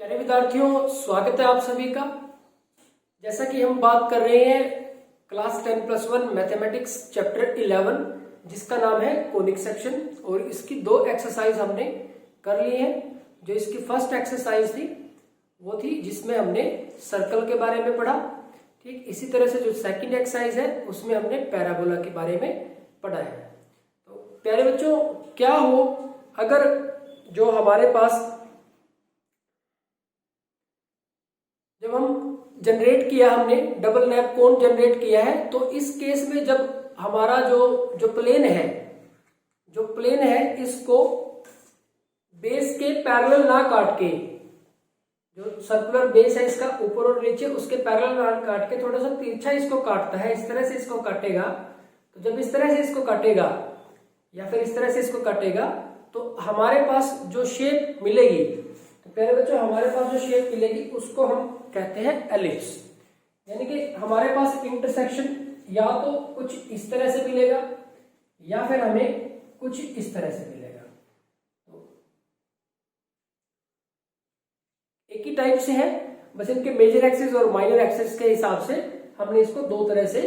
प्यारे विद्यार्थियों, स्वागत है आप सभी का। जैसा कि हम बात कर रहे हैं क्लास 10+1 मैथमेटिक्स चैप्टर 11 जिसका नाम है कोनिक सेक्शन, और इसकी दो एक्सरसाइज हमने कर ली है। जो इसकी फर्स्ट एक्सरसाइज थी वो थी जिसमें हमने सर्कल के बारे में पढ़ा। ठीक इसी तरह से जो सेकंड एक्सरसाइज है उसमें हमने पैराबोला के बारे में पढ़ा है। तो प्यारे बच्चों, क्या हो अगर जो हमारे पास जब हम जनरेट किया, हमने डबल नैप कोन जनरेट किया है, तो इस केस में जब हमारा जो प्लेन है इसको बेस के पैरेलल ना काट के, जो सर्कुलर बेस है इसका ऊपर और नीचे उसके पैरेलल ना काट के थोड़ा सा तिरछा इसको काटता है, इस तरह से इसको काटेगा। तो जब इस तरह से इसको काटेगा या फिर इस तरह से इसको काटेगा तो हमारे पास जो शेप मिलेगी, तो प्यारे बच्चों हमारे पास जो शेप मिलेगी उसको हम कहते हैं एलिप्स। यानी कि हमारे पास इंटरसेक्शन या तो कुछ इस तरह से मिलेगा या फिर हमें कुछ इस तरह से मिलेगा। तो एक ही टाइप से है, बस इनके मेजर एक्सिस और माइनर एक्सिस के हिसाब से हमने इसको दो तरह से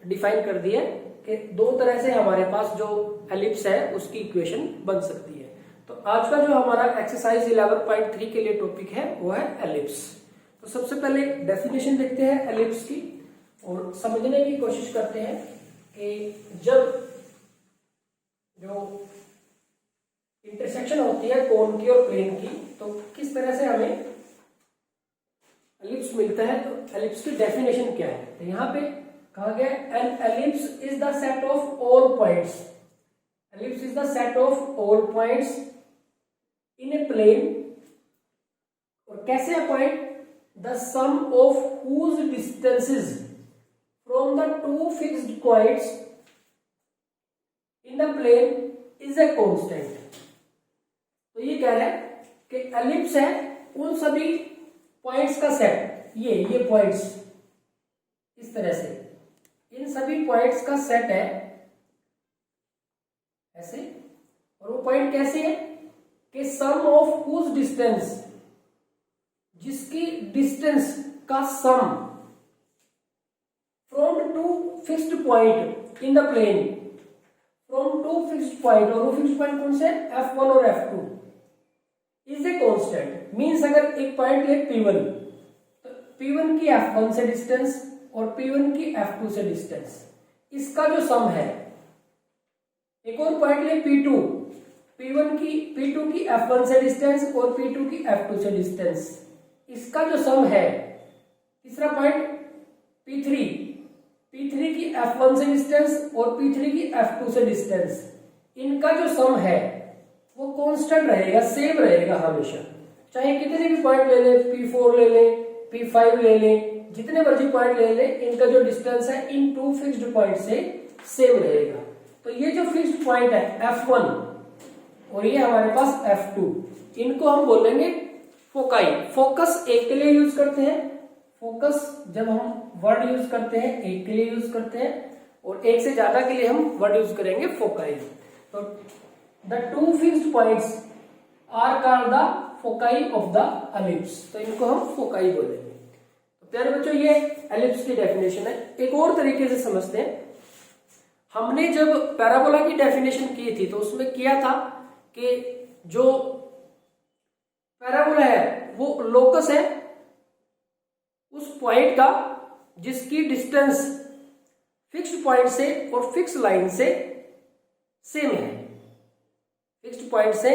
डिफाइन कर दिया है कि दो तरह से हमारे पास जो एलिप्स है उसकी इक्वेशन बन सकती है। तो आज का जो हमारा एक्सरसाइज 11.3 के लिए टॉपिक है वो है एलिप्स। तो सबसे पहले डेफिनेशन देखते हैं एलिप्स की और समझने की कोशिश करते हैं कि जब जो इंटरसेक्शन होती है कोन की और प्लेन की, तो किस तरह से हमें एलिप्स मिलता है। तो एलिप्स की डेफिनेशन क्या है, तो यहाँ पे कहा गया an ellipse is the set of all points. Ellipse is the set of all points in a plane, और कैसे a point the sum of whose distances from the two fixed points in the plane is a constant। तो ये कह रहा है कि ellipse है उन सभी पॉइंट्स का सेट, ये पॉइंट्स इस तरह से, इन सभी पॉइंट्स का सेट है ऐसे। और वो पॉइंट कैसे है कि सम ऑफ whose डिस्टेंस, जिसकी डिस्टेंस का sum from two fixed point in the plane, from two fixed point, और वो फिक्स्ड पॉइंट कौन से F1 और F2, is a constant. Means अगर एक पॉइंट ले P1, तो P1 की F1 से डिस्टेंस और P1 की F2 से डिस्टेंस, इसका जो सम है। एक और पॉइंट ले P2, P2 की F1 से डिस्टेंस और P2 की F2 से डिस्टेंस, इसका जो सम है। तीसरा पॉइंट P3 की F1 से डिस्टेंस और P3 की F2 से डिस्टेंस, इनका जो सम है वो कांस्टेंट रहेगा, सेम रहेगा हमेशा। चाहे कितने भी पॉइंट ले लें, P4 ले लें, P5 ले लें, जितने मर्जी पॉइंट ले लें, इनका जो डिस्टेंस है इन टू फिक्स्ड पॉइंट से सेम रहेगा। तो ये जो फिक्स्ड पॉइंट है F1 और ये हमारे पास F2, इनको हम बोलेंगे फोकाई। फोकस एक के लिए यूज करते हैं, फोकस जब हम वर्ड यूज करते हैं एक के लिए यूज करते हैं, और एक से ज्यादा के लिए हम वर्ड यूज करेंगे फोकाई। तो the two fixed points are called the foci of the ellipse, तो इनको हम फोकाई बोलेंगे। तो प्यारे बच्चों, ये एलिप्स की डेफिनेशन है। एक और तरीके से समझते हैं। हमने जब पैराबोला की डेफिनेशन की थी तो उसमें किया था कि जो पैराबोला है वो लोकस है उस पॉइंट का जिसकी डिस्टेंस फिक्स्ड पॉइंट से और फिक्स लाइन से सेम है। फिक्स्ड पॉइंट से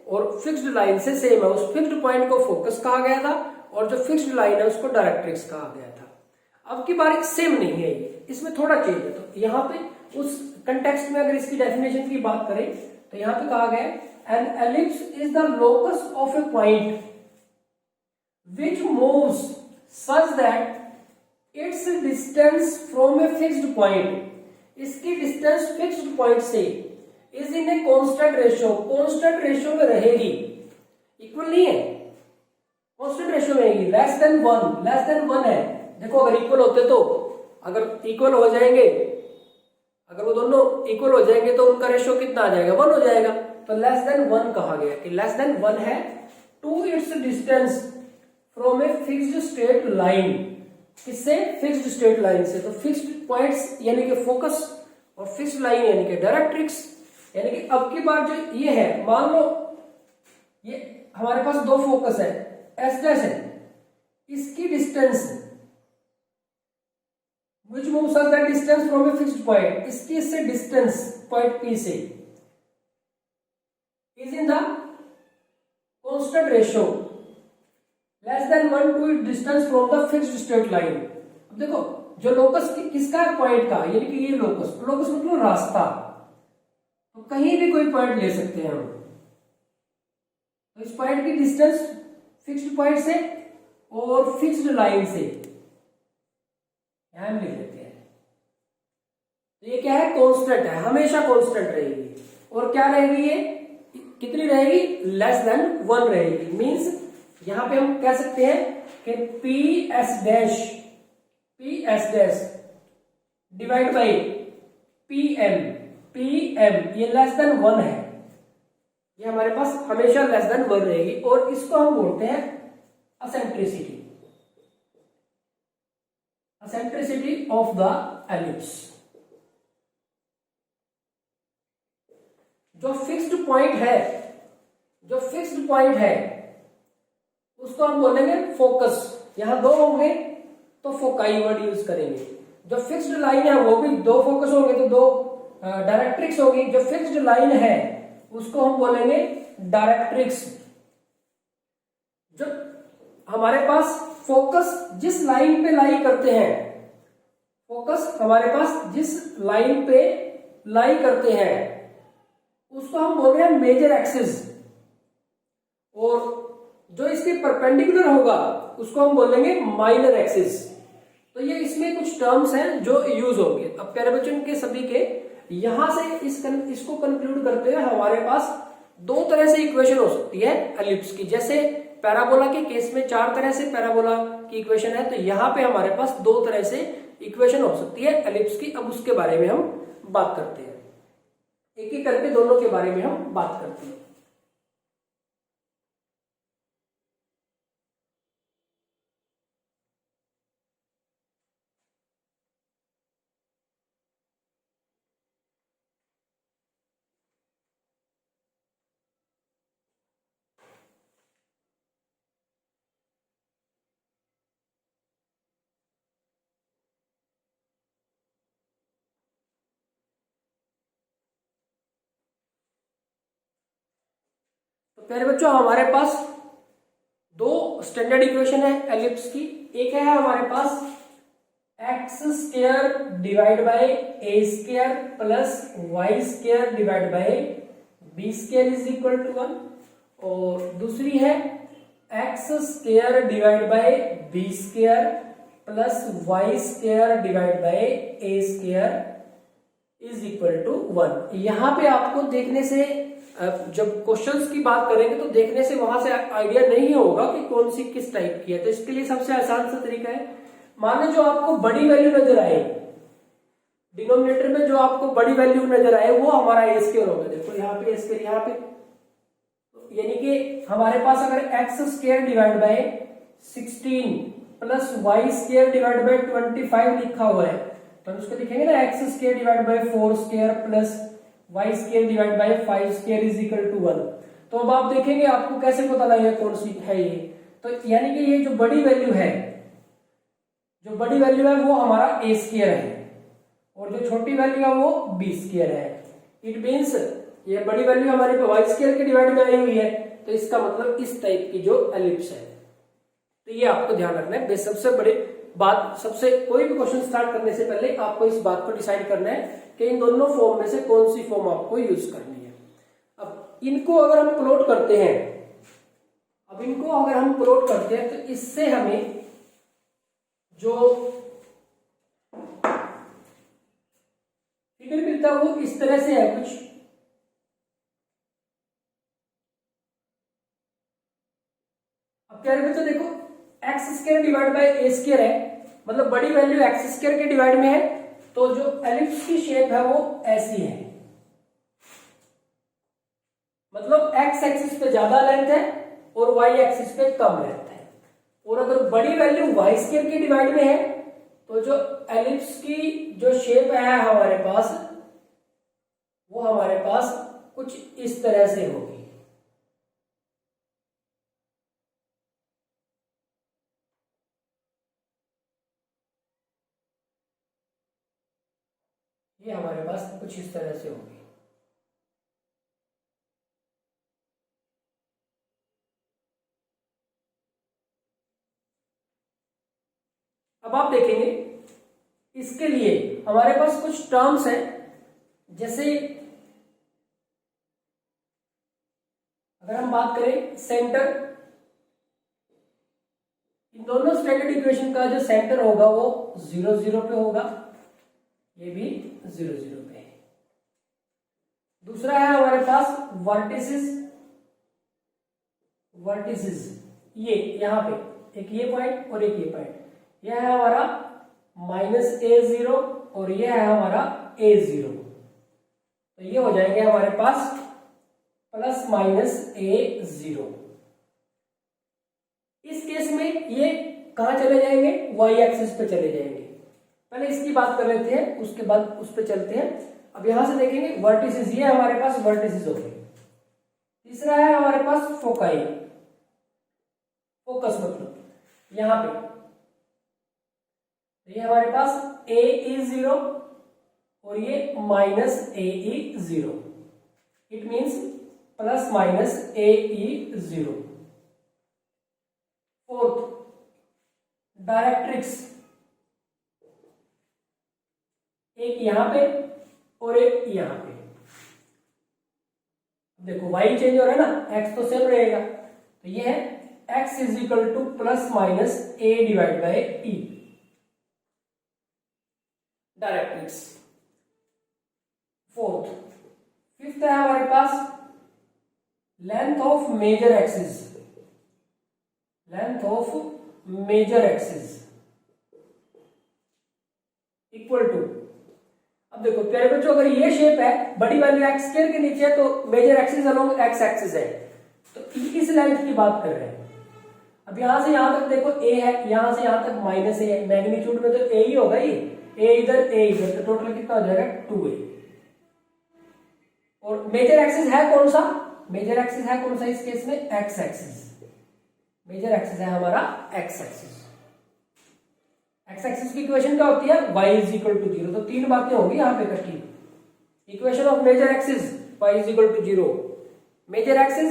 और फिक्स्ड लाइन से सेम है। उस फिक्स्ड पॉइंट को फोकस कहा गया था और जो फिक्स्ड लाइन है उसको डायरेक्ट्रिक्स कहा गया था। अब की बार सेम नहीं है, ये इसमें थोड़ा चेंज है। तो यहाँ पे उस कंटेक्स्ट में अगर इसकी डेफिनेशन की बात करें तो यहाँ पे कहा गया है an ellipse is the locus of a point which moves such that its distance from a fixed point, इसकी डिस्टेंस फिक्स्ड पॉइंट से is in a constant ratio, constant ratio में रहेगी, इक्वल नहीं है, constant ratio में रहेगी, less than 1 है। देखो अगर इक्वल होते तो, अगर इक्वल हो जाएंगे, अगर वो दोनों इक्वल हो जाएंगे तो उनका रेशियो कितना आ जाएगा, 1 हो जाएगा। तो लेस देन 1 कहा गया कि लेस देन 1 है to its distance from a fixed straight line, किससे? फिक्स्ड स्ट्रेट लाइन से। तो फिक्स्ड पॉइंट्स यानी कि फोकस और फिक्स्ड लाइन यानी कि डायरेक्ट्रिक्स। यानी कि अब की बार जो ये है, मान लो ये हमारे पास दो फोकस है, एस डैश है, इसकी distance which moves at that distance from a fixed point, इसकी इससे डिस्टेंस पॉइंट पी से is in the constant ratio less than 1 to it distance from the fixed straight line. अब देखो जो locus किसका है? पॉइंट का, यानी कि ये लोकस, लोकस मतलब रास्ता, तो कहीं भी कोई पॉइंट ले सकते हैं हम। तो इस पॉइंट की डिस्टेंस फिक्स्ड पॉइंट से और फिक्स्ड लाइन से यहां लिख लेते हैं। तो ये क्या है? कांस्टेंट है, हमेशा कांस्टेंट रहेगी। और क्या रहेगी? ये कितनी रहेगी? लेस देन 1 रहेगी। मींस यहां पे हम कह सकते हैं कि P S dash divide by P M ये लेस देन 1 है, ये हमारे पास हमेशा लेस देन 1 रहेगी। और इसको हम बोलते हैं एसेंट्रिसिटी ऑफ द एलिप्स। जो फिक्स्ड पॉइंट है उसको हम बोलेंगे फोकस। यहां दो होंगे तो फोकाई वर्ड यूज करेंगे। जो फिक्स्ड लाइन है वो भी दो फोकस होंगे तो दो डायरेक्ट्रिक्स होगी। जो फिक्स्ड लाइन है उसको हम बोलेंगे डायरेक्ट्रिक्स। जो हमारे पास फोकस जिस लाइन पे लाई करते हैं, फोकस हमारे पास जिस लाइन पे लाई करते हैं उसको हम बोल रहे हैं मेजर एक्सिस। और जो इसके परपेंडिकुलर होगा उसको हम बोलेंगे माइनर एक्सिस। तो ये इसमें कुछ टर्म्स हैं जो यूज होंगे। अब प्यारे बच्चों के सभी के यहां से इसको कंक्लूड करते हुए हमारे पास दो तरह से इक्वेशन हो सकती है एलिप्स की। जैसे पैराबोला के केस में 4 तरह से पैराबोला की इक्वेशन है, तो यहां पे हमारे पास 2 तरह से इक्वेशन हो सकती है एलिप्स की। अब उसके बारे में हम बात करते हैं, एक एक करके दोनों के बारे में हम बात करते हैं। तो प्यारे बच्चों हमारे पास 2 स्टैंडर्ड इक्वेशन है एलिप्स की। एक है हमारे पास x square divide by a square plus y square divide by b square is equal to 1, और दूसरी है x square divide by b square plus y square divide by a square is equal to 1। यहां पे आपको देखने से, जब questions की बात करेंगे तो देखने से वहां से आइडिया नहीं होगा कि कौन सी किस टाइप की है। तो इसके लिए सबसे आसान सा तरीका है, मानो जो आपको बड़ी वैल्यू नजर आए, डिनोमिनेटर में जो आपको बड़ी वैल्यू नजर आए वो हमारा ए स्क्वायर होगा। देखो यहाँ पे ए स्क्वायर, यहाँ पे तो यानी कि हमारे पास अगर x square divide by 16 plus y square divide by 25 लिखा हुआ है तो हम उसको लिखेंगे ना x square divide by 4 square plus y square divide by 5 square is equal to 1। तो अब आप देखेंगे आपको कैसे पता लगेगा कौन सी है ये। तो यानी कि ये जो बड़ी वैल्यू है, वो हमारा ए स्क्वायर है, और जो छोटी वैल्यू है वो बी स्क्वायर है। इट मीन्स ये बड़ी वैल्यू हमारे पे वाई स्क्वायर के डिवाइड में आई हुई है, तो इसका मतलब इस टाइप की जो एलिप्स है। तो ये आपको ध्यान रखना है। सबसे बड़ी बात, सबसे कोई भी क्वेश्चन स्टार्ट करने से पहले आपको इस बात को डिसाइड करना है कि इन दोनों फॉर्म में से कौन सी फॉर्म आपको यूज करनी है। अब इनको अगर हम प्लॉट करते हैं, तो इससे हमें जो फिगर मिलता है वो इस तरह से है कुछ। अब क्या बच्चों देखो, x square divide by a square है, मतलब बड़ी वैल्यू एक्स स्क्वायर के डिवाइड में है, तो जो एलिप्स की शेप है वो ऐसी है। मतलब एक्स एक्सिस पे ज्यादा लेंथ है और वाई एक्सिस पे कम लेंथ है। और अगर बड़ी वैल्यू वाई स्क्वायर की डिवाइड में है तो जो एलिप्स की जो शेप है हमारे पास, वो हमारे पास कुछ इस तरह से होगी। ये हमारे पास कुछ इस तरह से होगी। अब आप देखेंगे इसके लिए हमारे पास कुछ टर्म्स हैं, जैसे अगर हम बात करें सेंटर, इन दोनों स्टैंडर्ड इक्वेशन का जो सेंटर होगा वो 0 0 पे होगा, ये भी 0 0 पे है। दूसरा है हमारे पास वर्टिसेस, वर्टिसेस ये यहां पे एक ये पॉइंट और एक ये पॉइंट, यह है हमारा -a0 और यह है हमारा a0, तो ये हो जाएंगे हमारे पास +-a0। इस केस में ये कहां चले जाएंगे, y एक्सिस पे चले जाएंगे। पहले इसकी बात कर लेते हैं, उसके बाद उस पे चलते हैं। अब यहां से देखेंगे वर्टिसेस, ये हमारे पास वर्टिसेस हो गए। तीसरा है हमारे पास फोकाई, फोकस मतलब यहां पे, ये हमारे पास AE0 और ये -AE0, it means +-AE0। Fourth directrix, एक यहां पे और एक यहां पे। देखो y चेंज हो रहा है ना, x तो सेम रहेगा, तो ये है x = +-a/e directrix. Fourth, fifth है हमारे पास length of major axis, length of major axis equal to, अब देखो प्यारे बच्चों अगर ये शेप है, बड़ी वैल्यू x स्क्वायर के नीचे है, तो major axis along x axis है, तो इस लेंथ की बात कर रहे हैं। अब यहां से यहां तक देखो a है, यहां से यहां तक -a है, मैग्नीट्यूड में तो a ही होगा, ये a इधर तो टोटल कितना हो जाएगा 2a। और मेजर एक्सिस है कौन सा, मेजर एक्सिस है कौन सा इस केस में, x एक्सिस, मेजर एक्सिस है हमारा x एक्सिस। x एक्सिस की इक्वेशन क्या होती है, y = 0, तो तीन बातें होंगी यहां पे इकट्ठी। Equation of major axis y = 0, major axis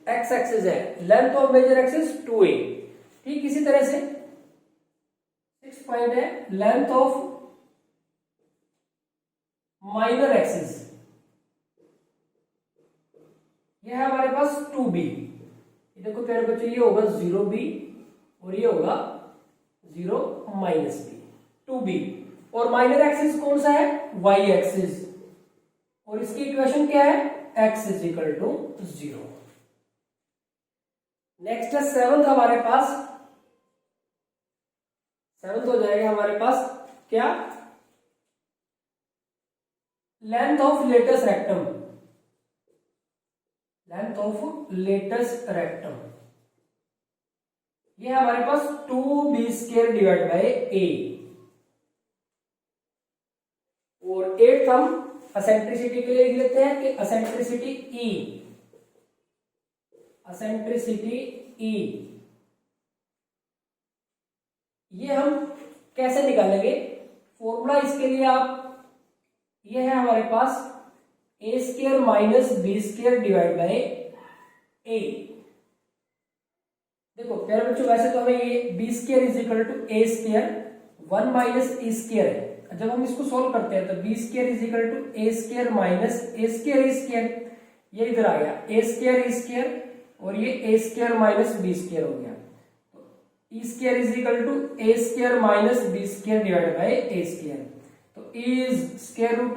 x axis है, length of major axis 2a। ठीक इसी तरह से 6 पॉइंट है लेंथ ऑफ माइनर एक्सिस, यह है हमारे पास 2b। ये देखो प्यारे बच्चों ये होगा 0b और ये होगा 0-b, 2b। और माइनर एक्सिस कौन सा है, y एक्सिस, और इसकी इक्वेशन क्या है, x = 0। नेक्स्ट है सेवंथ हमारे पास, सेवंथ हो जाएगा हमारे पास क्या, length of latus rectum, length of latus rectum, ये हमारे पास 2b² / a। और एट्थ हम असेंट्रिसिटी के लिए लिख लेते हैं कि असेंट्रिसिटी E, असेंट्रिसिटी E, ये हम कैसे निकालेंगे, फॉर्मूला इसके लिए आप, ये है हमारे पास a² - b² / a। देखो प्यारे बच्चों वैसे तो हमें ये b² = a², 1 - e² है, जब हम इसको सॉल्व करते हैं तो b² = a² - a², ये इधर आ गया a² और ये a² - b² हो गया, तो e² = a² - b² / a², तो is √a² -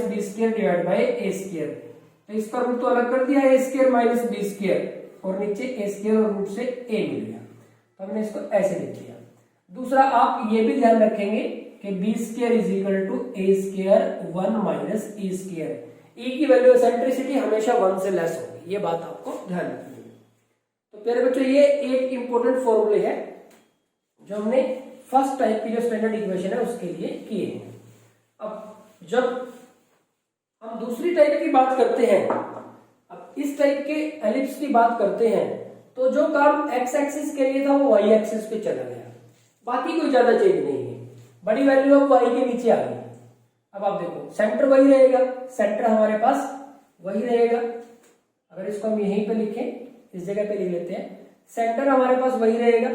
b² / a², तो इसका रूट तो अलग कर दिया a² - b² और नीचे a² और रूट से a मिल गया, तो हमने इसको ऐसे लिख दिया। दूसरा आप ये भी ध्यान रखेंगे कि b² = a² 1 - e², e की वैल्यू एसेंट्रिसिटी हमेशा 1 से लेस होगी, ये बात आपको ध्यान रखनी है। तो तो प्यारे बच्चों ये एक इंपॉर्टेंट फॉर्मूले है जो हमने फर्स्ट टाइप की जो स्टैंडर्ड इक्वेशन है उसके लिए किए हैं। अब जब हम दूसरी टाइप की बात करते हैं, अब इस टाइप के एलिप्स की बात करते हैं, तो जो काम एक्स एक्सिस के लिए था वो वाई एक्सिस पे चला गया, बाकी कोई ज्यादा चेंज नहीं है, बड़ी वैल्यू अब वाई के नीचे आ गई। अब आप देखो सेंटर वही रहेगा, सेंटर हमारे पास वही रहेगा। अगर इसको हम यहीं पे लिखें, इस जगह पे लिख लेते हैं, सेंटर हमारे पास वही रहेगा,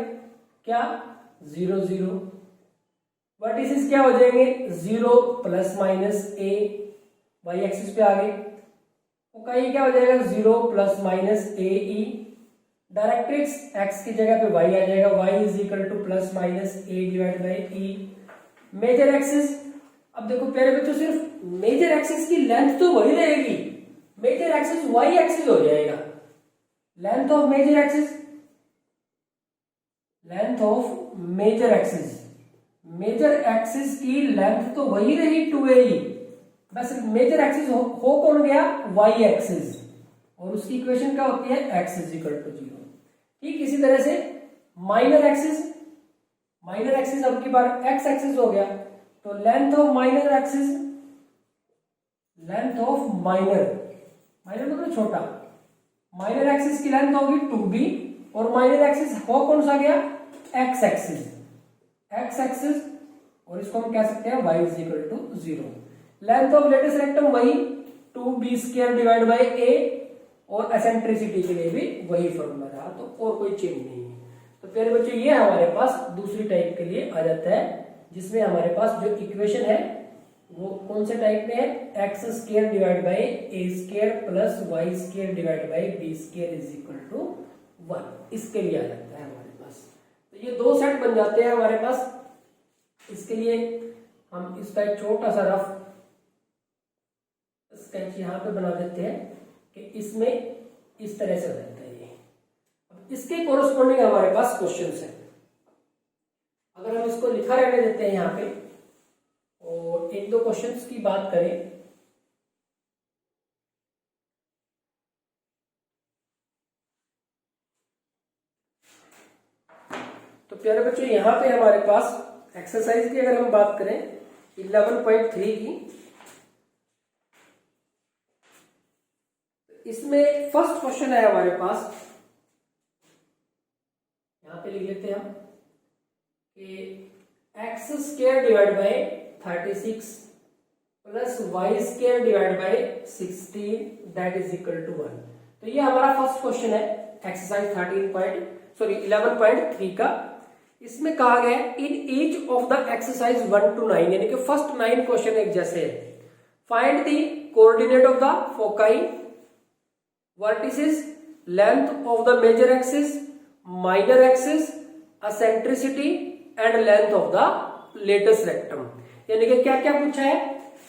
क्या 0 0। वर्टिसेस क्या हो जाएंगे 0 plus minus a, y axis पे आ गए। फोकाई क्या हो जाएगा 0 plus minus a e. Directrix x की जगह पे वाई आ जाएगा, y is equal to plus minus a divide by e. Major axis, अब देखो प्यारे बच्चों सिर्फ मेजर एक्सिस की लेंथ तो वही रहेगी, मेजर एक्सिस वाई एक्सिस हो जाएगा। Length of major axis, length of major axis, major axis की लेंथ तो वही रही 2AE, बस मेजर एक्सिस हो कौन गया वाई एक्सिस, और उसकी इक्वेशन क्या होती है x इज इक्वल टू 0। ठीक इसी तरह से माइनर एक्सिस, माइनर एक्सिस अब की बार x एक्सिस हो गया, तो length of minor axis, length of minor, minor मतलब छोटा, माइनर एक्सिस की लेंथ होगी 2b, और माइनर एक्सिस हो कौन सा गया x एक्सिस, x एक्सिस, और इसको हम कह सकते हैं y is equal to 0। Length of latus rectum वही 2b square divide by a, और एसेंट्रिसिटी के लिए भी वही फॉर्मूला रहा, तो और कोई चेंज नहीं है। तो प्यारे बच्चों ये हमारे पास दूसरी टाइप के लिए आ जाता है, जिसमें हमारे पास जो इक्वेशन है वो कौन से टाइप में है, x square divide by a square plus y square divide by b square is equal to 1, इसके लिए आ जाता है हमारे पास। तो ये दो सेट बन जाते हैं हमारे पास। इसके लिए हम इसका एक छोटा सा रफ स्केच यहाँ पे बना देते हैं कि इसमें इस तरह से हो जाता है ये। अब इसके कोरस्पॉन्डिंग हमारे पास क्वेश्चंस है। अगर हम इसको लिखा रहने देते हैं यहाँ पे और एक दो क्वेश्चंस की बात करें, तो प्यारे बच्चों यहाँ पे हमारे पास एक्सरसाइज की अगर हम बात करें 11.3 की, इसमें फर्स्ट क्वेश्चन है हमारे पास, यहां पे लिख लेते हैं हम कि x square divide by 36 plus y square divide by 16 that is equal to 1। तो ये हमारा फर्स्ट क्वेश्चन है एक्सरसाइज 11.3 का। इसमें कहा गया है in each of the exercise 1 to 9, यानी कि फर्स्ट 9 क्वेश्चन एक जैसे है। Find the coordinate of the foci, vertices, length of the major axis, minor axis, eccentricity and length of the latest rectum। यानी कि क्या क्या पूछा है,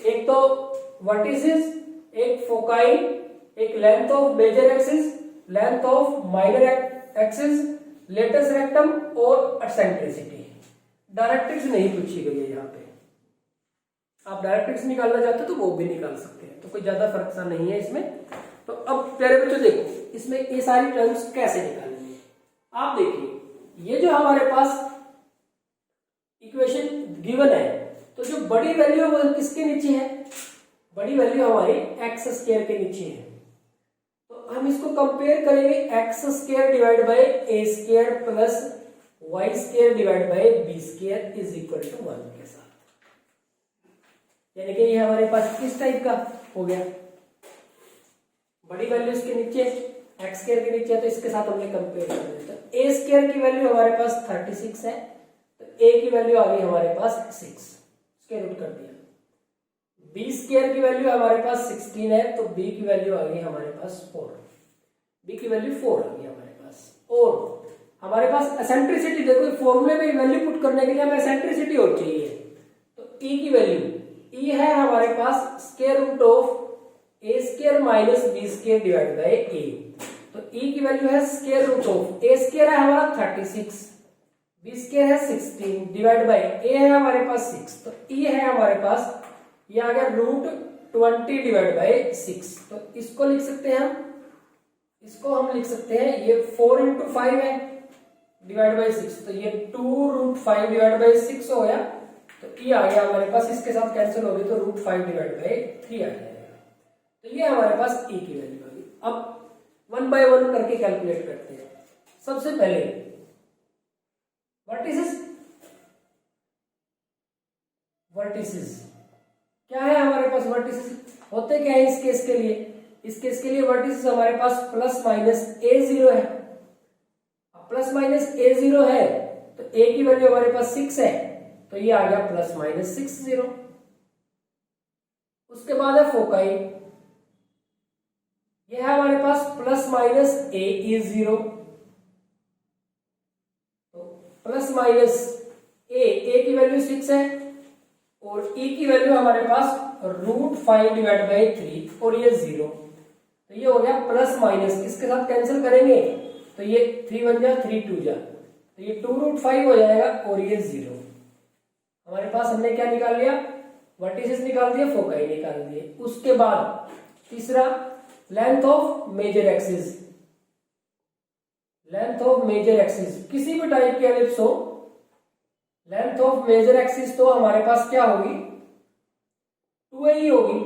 एक तो vertices, एक foci, एक length of major axis, length of minor axis, latest rectum और eccentricity। डायरेक्ट्रिक्स नहीं पूछी गई है यहाँ पे। आप डायरेक्ट्रिक्स निकालना चाहते हो तो वो भी निकाल सकते हैं, तो कोई ज्यादा फर्क सा नहीं है इसमें। तो अब प्यारे बच्चों देखो इसमें ये सारी टर्म्स कैसे निकालेंगे। आप देखिए ये जो हमारे पास इक्वेशन गिवन है, तो जो बड़ी वैल्यू है वो किसके नीचे है, बड़ी वैल्यू हमारी एक्स स्क्वायर के नीचे है। तो हम इसको कंपेयर करेंगे x square divide by a square plus y square divide by b square is equal to 1 के साथ। यानी कि ये हमारे पास किस टाइप का हो गया, बड़ी वैल्यू इसके नीचे एक्स स्क्वायर के नीचे है, तो इसके साथ हमने कंपेयर कर दिया। तो ए स्क्वायर की वैल्यू हमारे पास 36 है, तो ए की वैल्यू आ गई हमारे पास 6, स्क्वायर रूट कर दिया। बी स्क्वायर की वैल्यू हमारे पास 16 है, तो बी की वैल्यू आ गई हमारे पास 4, बी की वैल्यू 4 आ गई हमारे पास। और हमारे पास एसेंट्रिसिटी देखो, फॉर्मूले में वैल्यू पुट करने के लिए हमें एसेंट्रिसिटी और चाहिए, तो ई की वैल्यू ई है हमारे पास square root of a square minus b square divide by a. तो ई की वैल्यू है square root of a square है हमारा 36, बी स्क्वायर है 16 डिवाइड बाई ए है हमारे पास 6, तो ई है हमारे पास ये आ गया रूट 20 डिवाइड बाई 6। तो इसको लिख सकते हैं हम, इसको हम लिख सकते हैं, ये 4 इंटू 5 है डिवाइड बाई 6, तो ये 2√5 डिवाइड बाई 6 हो गया, तो ये आ गया हमारे पास, इसके साथ कैंसिल हो गई तो √5 डिवाइड बाई 3 आ जाएगा। तो ये हमारे पास e की वैल्यू होगी। अब 1 बाय 1 करके कैलकुलेट करते हैं। सबसे पहले वर्टिसेस क्या है हमारे पास, वर्टिसेस होते क्या है इस केस के लिए, इस केस के लिए वर्टिसेस हमारे पास प्लस माइनस a0 है। अब प्लस माइनस a0 है तो a की वैल्यू हमारे पास 6 है, तो ये आ गया प्लस माइनस 6 0। उसके बाद है फोकाई, ये है हमारे पास प्लस माइनस a is 0, तो प्लस माइनस a की वैल्यू 6 है और e की वैल्यू हमारे पास √5 डिवाइड बाई 3 और ये 0, तो ये हो गया प्लस माइनस, इसके साथ कैंसिल करेंगे तो ये 3 बन जा 3 2 जा, तो ये 2√5 हो जाएगा और ये 0। हमारे पास हमने क्या निकाल लिया, वर्टिसेस निकाल दिया, फोकाई निकाल दिए। उसके बाद तीसरा length of major axis, length of major axis किसी भी टाइप की एलिप्स हो, लेंथ ऑफ मेजर एक्सिस तो हमारे पास क्या होगी 2a ही होगी,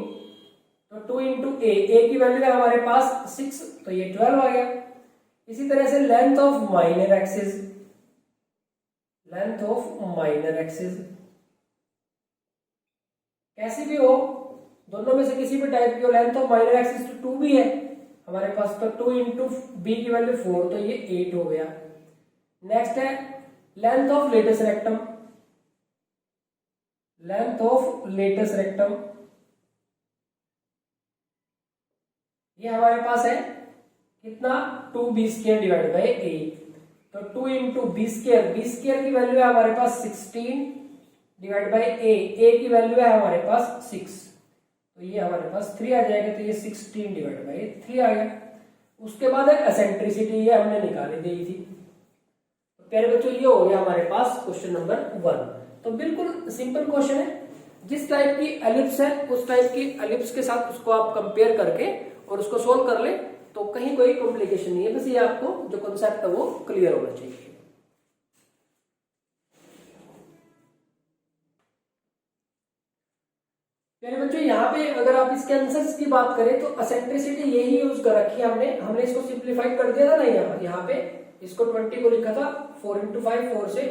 तो 2 इंटू a की वैल्यू है हमारे पास 6, तो ये 12 आ गया। इसी तरह से length of minor axis, length of minor axis कैसी भी हो, दोनों में से किसी भी टाइप की हो, लेंथ ऑफ माइनर एक्सिस तो 2 भी है हमारे पास, तो 2 इंटू b की वैल्यू 4, तो ये 8 हो गया। नेक्स्ट है length of latus rectum, length of latus rectum ये हमारे पास है कितना 2b² डिवाइड बाई 8, तो 2 इंटू b² की वैल्यू है हमारे पास 16 डिवाइड बाई a की वैल्यू है हमारे पास 6, तो ये हमारे पास 3 आ जाएगा, तो ये 16 डिवाइड बाई 3 आ गया। उसके बाद है एसेंट्रिसिटी, ये हमने निकाली दी थी। तो प्यारे बच्चों ये हो गया हमारे पास क्वेश्चन नंबर 1। तो बिल्कुल सिंपल क्वेश्चन है, जिस टाइप की एलिप्स है उस टाइप की एलिप्स के साथ उसको आप कंपेयर करके और उसको सोल्व कर ले, तो कहीं कोई कॉम्प्लिकेशन नहीं है, बस ये आपको जो कॉन्सेप्ट है वो क्लियर होना चाहिए। प्यारे बच्चों यहाँ पे अगर आप इसके आंसर्स की बात करें तो एसेंट्रिसिटी यही यूज कर रखी है हमने इसको सिंप्लीफाइड कर दिया था ना, यहाँ पे इसको 20 को लिखा था 4 इंटू 5, 4 से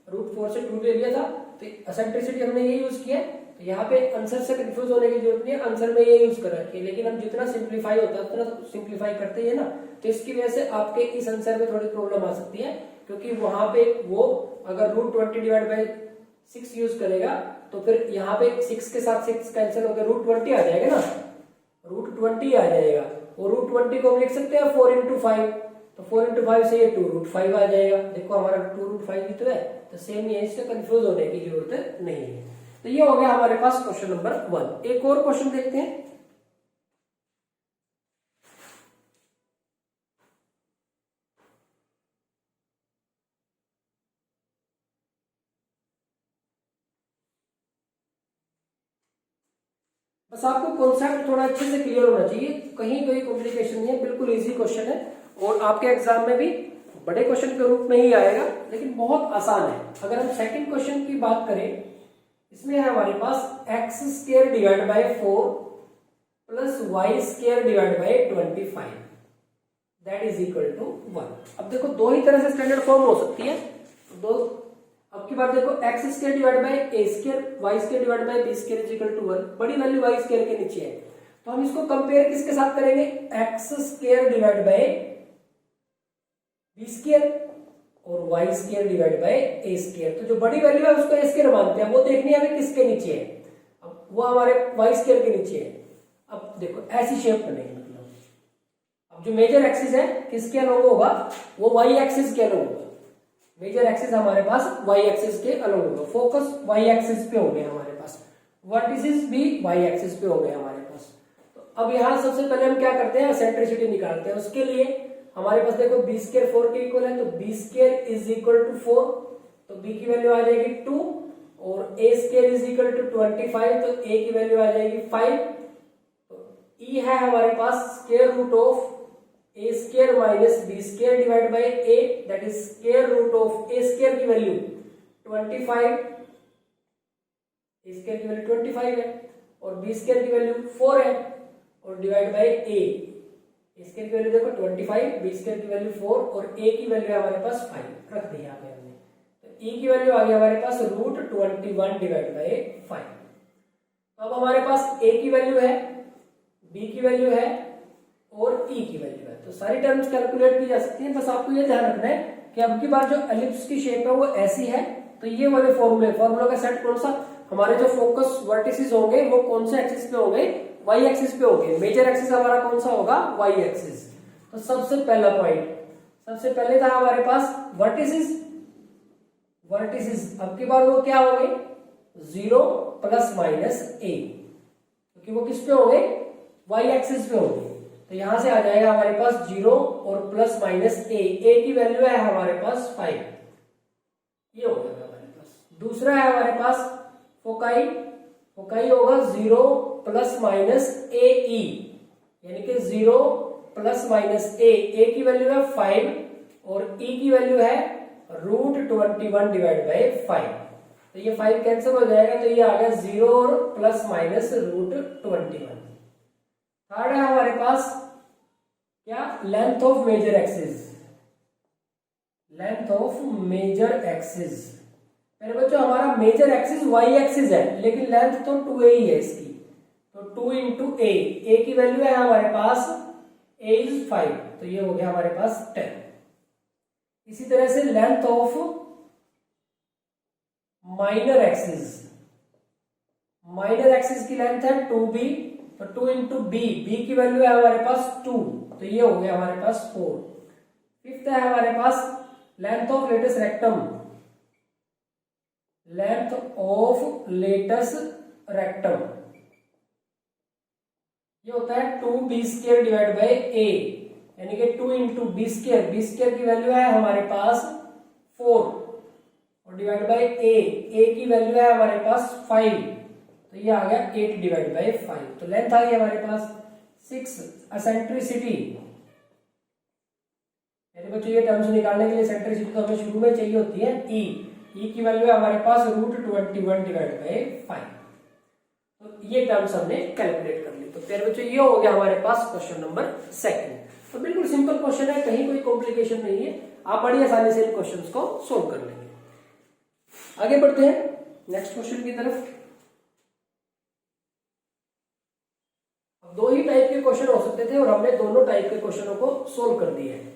√4 से 2 ले लिया था, तो एसेंट्रिसिटी हमने ये यूज किया है। तो यहाँ पे आंसर से कंफ्यूज होने की जरूरत नहीं है, आंसर में ये यूज कर रखी है, लेकिन हम जितना सिंप्लीफाई होता है उतना सिंप्लीफाई करते हैं ना, तो इसकी वजह से आपके इस आंसर में थोड़ी प्रॉब्लम आ सकती है, क्योंकि वहां पे वो अगर √20 डिवाइड बाई 6 यूज करेगा तो फिर यहाँ पे 6 के साथ 6 कैंसिल होकर √20 आ जाएगा ना, √20 आ जाएगा, और √20 को हम लिख सकते हैं 4 इंटू 5, तो 4 इंटू 5 से ये 2√5 आ जाएगा। देखो हमारा 2√5 ही तो है, तो सेम ही है, इससे कंफ्यूज होने की जरूरत नहीं है। तो ये हो गया हमारे पास क्वेश्चन नंबर 1। एक और क्वेश्चन देखते हैं। बस आपको कॉन्सेप्ट थोड़ा अच्छे से क्लियर होना चाहिए, कहीं कोई कॉम्प्लिकेशन नहीं है, बिल्कुल इजी क्वेश्चन है और आपके एग्जाम में भी बड़े क्वेश्चन के रूप में ही आएगा, लेकिन बहुत आसान है। अगर हम सेकंड क्वेश्चन की बात करें, इसमें है हमारे पास x² divide by 4 plus y² divide by 25 that is equal to 1। अब देखो दो ही तरह से स्टैंडर्ड फॉर्म हो सकती है, दो। अब की बात देखो x² divide by a² y² divide by b² is equal to 1, बड़ी वैल्यू y² के नीचे है, तो हम इसको कंपेयर किसके साथ करेंगे, x² डिवाइड बाई b² और y² डिवाइड बाई a²। तो जो बड़ी वैल्यू है उसको a² मानते हैं, वो देखनी है हमें किसके नीचे है, अब वो हमारे y² के नीचे है। अब देखो ऐसी शेप बनेगी, मतलब अब जो मेजर एक्सिस है किसके अलोंग होगा, वो y एक्सिस के अलोंग होगा। मेजर एक्सिस हमारे पास y एक्सिस के अलोंग होगा, फोकस y एक्सिस पे हो गया हमारे पास, वर्टिसेस भी y एक्सिस पे हो गए हमारे पास। तो अब यहाँ सबसे पहले हम क्या करते हैं, एसेंट्रिसिटी निकालते हैं। उसके लिए हमारे पास देखो b² 4 के इक्वल है, तो b² इज इक्वल टू 4, तो b की वैल्यू आ जाएगी 2 और a² इज इक्वल टू 25, तो a की वैल्यू आ जाएगी 5। तो e है हमारे पास square root of a square minus b square divide by a, that is square root of a square की वैल्यू 25, ए स्क्वायर की वैल्यू 25 है और बी स्क्वायर की वैल्यू 4 है और डिवाइड बाई ए स्क्वायर की वैल्यू देखो 25, बी स्क्वायर की वैल्यू 4 और ए की वैल्यू है हमारे पास 5 रख दी यहाँ पे हमने। तो ई की वैल्यू आ गई हमारे पास रूट 21 डिवाइड बाई 5। अब हमारे पास ए की वैल्यू है, बी की वैल्यू है और ई की वैल्यू है, तो सारी टर्म्स कैलकुलेट की जा सकती हैं। बस आपको ये ध्यान रखना है कि अब की बार जो एलिप्स की शेप है वो ऐसी है, तो ये वाले फॉर्मूला का सेट कौन सा, हमारे जो फोकस वर्टिसेस होंगे वो कौन से एक्सिस पे होंगे, वाई एक्सिस पे होंगे। मेजर एक्सिस हमारा कौन सा होगा, वाई एक्सिस। तो सबसे पहला पॉइंट, सबसे पहले था हमारे पास वर्टिसेस, अब की बार वो क्या होंगे, 0 प्लस माइनस ए, क्योंकि वो किस पे होंगे, वाई एक्सिस पे होंगे। तो यहां से आ जाएगा हमारे पास 0 और प्लस माइनस ए की वैल्यू है हमारे पास 5, ये हो जाएगा हमारे पास। दूसरा है हमारे पास फोकाई होगा 0 प्लस माइनस ए ई, यानी कि 0 प्लस माइनस ए की वैल्यू है 5 और ई की वैल्यू है रूट 21 डिवाइड बाई 5। तो ये 5 कैंसिल हो जाएगा, तो ये आ गया 0 और प्लस माइनस रूट 21। थर्ड है हमारे पास क्या, length of major axis, length of major axis. मेरे बच्चों हमारा मेजर एक्सिस वाई एक्सिस है, लेकिन लेंथ तो 2a ही है इसकी, तो 2 इंटू ए की वैल्यू है हमारे पास a इज 5, तो ये हो गया हमारे पास 10। इसी तरह से length of minor axis, minor axis की लेंथ है 2b, तो 2 इंटू बी की वैल्यू है हमारे पास 2, तो ये हो गया हमारे पास 4। फिफ्थ है हमारे पास length of latus rectum, length of latus rectum ये होता है 2b स्क्वायर डिवाइड बाई ए, यानी कि 2 इंटू बी स्क्वायर की वैल्यू है हमारे पास 4 और डिवाइड बाई ए की वैल्यू है हमारे पास 5, तो ये आ गया 8 डिवाइड बाई 5। तो लेंथ आ गई हमारे पास 6। एसेंट्रिसिटी, यानी बच्चों ये टर्म्स निकालने के लिए एसेंट्रिसिटी तो हमें शुरू में चाहिए होती है ई की वैल्यू है हमारे पास रूट 21 डिवाइड बाई 5। तो ये टर्म्स हमने कैलकुलेट कर ली। तो प्यारे बच्चों ये हो गया हमारे पास क्वेश्चन नंबर 2। तो बिल्कुल सिंपल क्वेश्चन है, कहीं कोई कॉम्प्लिकेशन नहीं है, आप बड़ी आसानी से इन क्वेश्चंस को सोल्व कर लेंगे। आगे बढ़ते हैं नेक्स्ट क्वेश्चन की तरफ। अब 2 ही टाइप के क्वेश्चन हो सकते थे और हमने दोनों टाइप के क्वेश्चनों को सोल्व कर दिए हैं।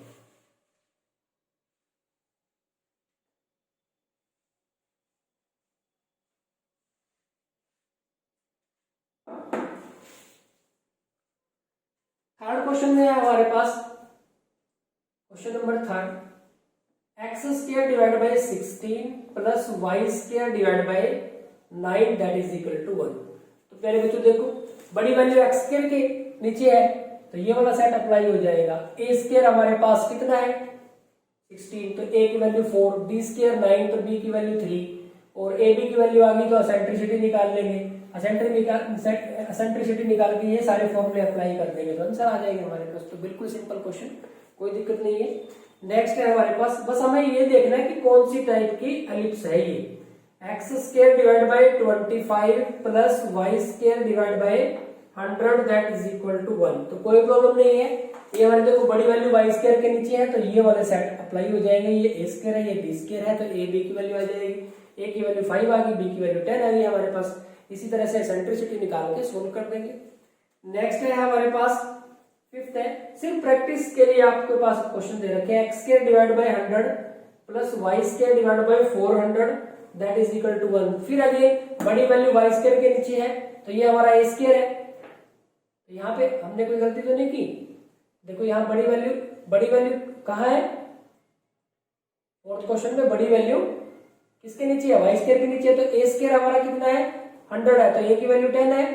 थर्ड क्वेश्चन में है हमारे पास question number 3, x square divide by 16 plus y square divide by 9 that is equal to 1। तो पहले बच्चों देखो बड़ी वैल्यू एक्स स्क्वायर के नीचे है, तो ये वाला सेट अप्लाई हो जाएगा। ए स्क्वायर हमारे पास कितना है 16, तो ए की वैल्यू 4, बी स्क्वायर 9, तो बी की वैल्यू 3 और ए बी की वैल्यू आ गई, तो एसेंट्रिसिटी निकाल लेंगे। एसेंट्रिसिटी निकाल के ये सारे फॉर्मूले अप्लाई कर देंगे तो आंसर आ जाएगा हमारे पास। तो बिल्कुल सिंपल क्वेश्चन, कोई दिक्कत नहीं है। नेक्स्ट है हमारे पास, बस हमें ये देखना है कि कौन सी टाइप की एलिप्स है ये। X square divide by 25 plus y square divide by 100 that is equal to 1। तो कोई प्रॉब्लम नहीं है, ये हमारे देखो बड़ी वैल्यू वाई स्क्वायर के नीचे है, तो ये वाले सेट अप्लाई हो जाएंगे। ये ए स्क्वायर है, ये बी स्क्वायर है, तो ए बी की वैल्यू आ जाएगी, ए की वैल्यू 5 आ गई, बी की वैल्यू 10 आ गई हमारे पास। इसी तरह से एसेंट्रिसिटी निकाल के सोल्व कर देंगे। नेक्स्ट है हमारे पास फिफ्थ है, सिर्फ प्रैक्टिस के लिए आपके पास क्वेश्चन दे रखे हैं। X square divide by 100 plus y square divide by 400 that is equal to 1। फिर अगेन बड़ी वैल्यू वाई स्क्वायर के नीचे है, तो ये हमारा ए स्क्वायर है। तो यहाँ पे हमने कोई गलती तो नहीं की, देखो यहाँ बड़ी वैल्यू कहाँ है, फोर्थ क्वेश्चन में बड़ी वैल्यू किसके नीचे है, वाई स्क्वायर के नीचे है। तो ए स्क्वायर हमारा कितना है 100 है, तो ए की वैल्यू 10 है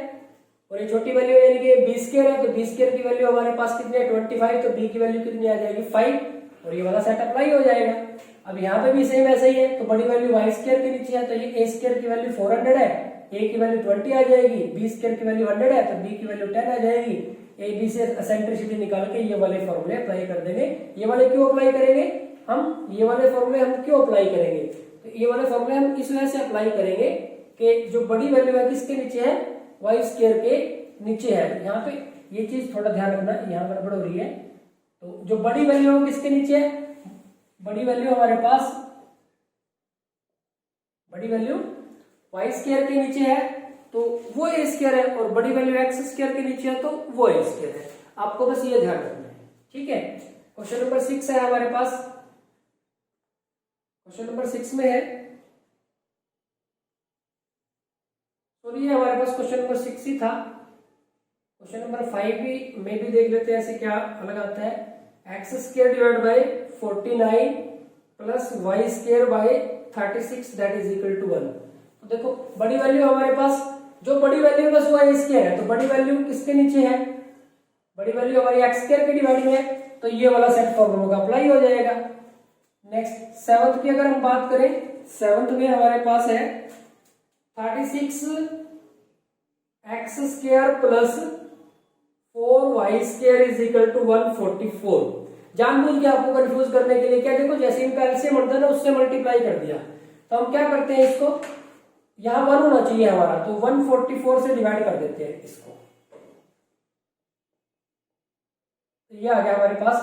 और ये छोटी वैल्यू यानी कि बी स्क्वायर है, तो बी स्क्वायर की वैल्यू हमारे पास कितनी है 25, तो बी की वैल्यू कितनी आ जाएगी 5 और ये वाला सेट अप्लाई हो जाएगा। अब यहाँ पे भी सेम ऐसा ही है, तो बड़ी वैल्यू वाई स्क्वायर के नीचे है, तो ये ए स्क्वायर की वैल्यू 400 है, ए की वैल्यू 20 आ जाएगी, बी स्क्वायर की वैल्यू 100 है, तो बी की वैल्यू 10 आ जाएगी। ए बी से एसेंट्रिसिटी निकाल के ये वाले फॉर्मूले अप्लाई कर देंगे। ये वाले क्यों अप्लाई करेंगे हम, ये वाले फॉर्मूले हम क्यों अप्लाई करेंगे, तो ये वाले फॉर्मूले हम इस वजह से अप्लाई करेंगे कि जो बड़ी वैल्यू है किसके नीचे है, वाई स्क्वायर के नीचे है। यहाँ पे ये चीज थोड़ा ध्यान रखना, यहाँ गड़बड़ हो रही है। तो जो बड़ी वैल्यू है किसके नीचे है, बड़ी वैल्यू हमारे पास, बड़ी वैल्यू वाई स्क्वायर के नीचे है तो वो ए स्क्वायर है, और बड़ी वैल्यू एक्स स्क्वायर के नीचे है तो वो ए स्क्वायर है। आपको बस ये ध्यान रखना है, ठीक है। क्वेश्चन नंबर 6 है हमारे पास, क्वेश्चन नंबर 6 में है, सॉरी हमारे पास क्वेश्चन नंबर 6 ही था। क्वेश्चन नंबर 5 भी में भी देख लेते हैं ऐसे क्या अलग आता है। X square divide by 49 plus y square by 36 that is equal to 1। तो देखो बड़ी वैल्यू हमारे पास, जो बड़ी वैल्यू बस वो ए स्क्वायर है, तो बड़ी वैल्यू किसके नीचे है, बड़ी वैल्यू हमारी एक्स स्क्वायर के डिवाइड में है, तो ये वाला सेट फॉर्मूला का अप्लाई हो जाएगा। नेक्स्ट 7th की अगर हम बात करें, 7th में हमारे पास है 36 x square plus 4 y square is equal to 144। जानबूझ के आपको कंफ्यूज करने के लिए क्या, देखो जैसे इनका एलसीएम होता है ना उससे मल्टीप्लाई कर दिया, तो हम क्या करते हैं इसको, यहां 1 होना चाहिए हमारा, तो 144 से डिवाइड कर देते हैं इसको, तो ये आ गया हमारे पास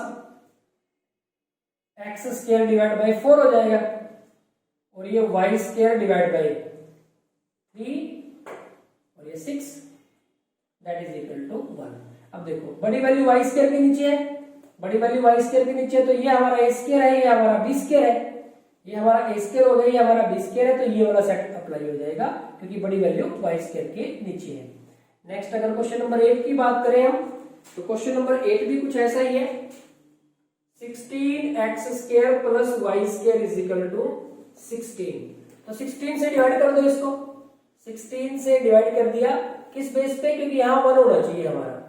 एक्स स्क्वायर डिवाइड बाई 4 हो जाएगा, और ये वाई स्क्वायर डिवाइड बाई 3 और ये 6 दैट इज इक्वल टू 1। अब देखो बड़ी वैल्यू वाई स्क्वायर के नीचे है, बड़ी वैल्यू वाई स्क्वायर के नीचे है, तो ये हमारा ए स्क्वायर है, ये हमारा बी स्क्वायर है, ये हमारा ए स्क्वायर हो गया, ये हमारा बी स्क्वायर है, तो ये वाला सेट अप्लाई हो जाएगा क्योंकि बड़ी वैल्यू वाई स्क्वायर के नीचे है। नेक्स्ट अगर क्वेश्चन नंबर 8 की बात करें हम, तो क्वेश्चन नंबर 8 भी कुछ ऐसा ही है। 16 x square plus y square is equal to 16। तो 16 से डिवाइड कर दो इसको, 16 से डिवाइड कर दिया किस बेस पे, क्योंकि यहाँ 1 होना चाहिए हमारा,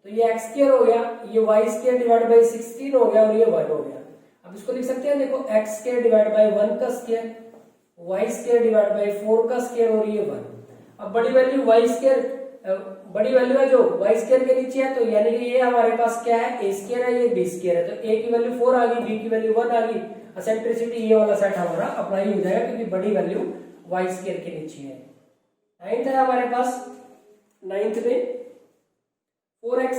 तो ये एक्स स्क्वायर हो गया, ये वाई स्क्वायर डिवाइड बाई 16 हो गया, और ये 1 हो गया। अब इसको लिख सकते हैं, देखो एक्स स्क्वायर डिवाइड बाई 1 का square, y square divide by 4 का स्क्वायर, और ये 1। अब बड़ी वैल्यू वाई स्क्वायर, बड़ी वैल्यू है जो वाई स्क्वायर के नीचे है, तो यानी कि ये हमारे पास क्या है, ए स्क्वायर है, ये बी स्क्वायर है, तो ए की वैल्यू 4 आ गई, बी की वैल्यू 1 आ गई, एसेंट्रिसिटी ये वाला सेट हमारा अप्लाई हो जाएगा क्योंकि बड़ी वैल्यू वाई स्क्वायर के नीचे है। 9th है हमारे पास, 9th में 4x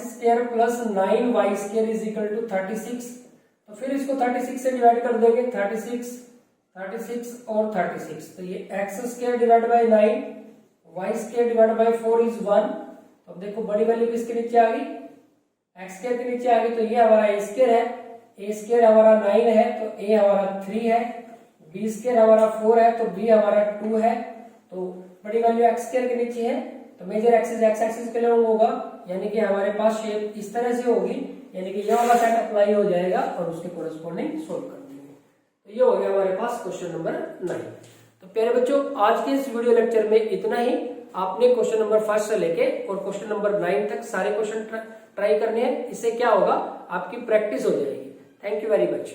square plus 9y square is equal to 36। तो फिर इसको 36 से डिवाइड कर देंगे, 36 और 36, तो ये x square divide by 9, y square divide by 4 is 1। अब देखो बड़ी वैल्यू किसके नीचे आ गई, x स्क्वायर के नीचे आ गई, तो ये हमारा a स्क्वायर है, a स्क्वायर हमारा 9 है, तो a हमारा 3 है, b स्क्वायर हमारा 4 है, तो b हमारा 2 है, तो बड़ी वैल्यू x स्क्वायर के नीचे है, तो मेजर एक्सिस एक्स एक्सिस के लिए होगा, यानी कि हमारे पास शेप इस तरह से होगी, यानी कि ये वाला सेट अप्लाई हो जाएगा और उसके कोरेस्पोंडिंग सोल्व कर देंगे। तो ये हो गया हमारे पास क्वेश्चन नंबर 9। तो प्यारे बच्चों आज के इस वीडियो लेक्चर में इतना ही। आपने क्वेश्चन नंबर 1 से लेके और क्वेश्चन नंबर 9 तक सारे क्वेश्चन ट्राई करने हैं, इससे क्या होगा, आपकी प्रैक्टिस हो जाएगी। Thank you very much.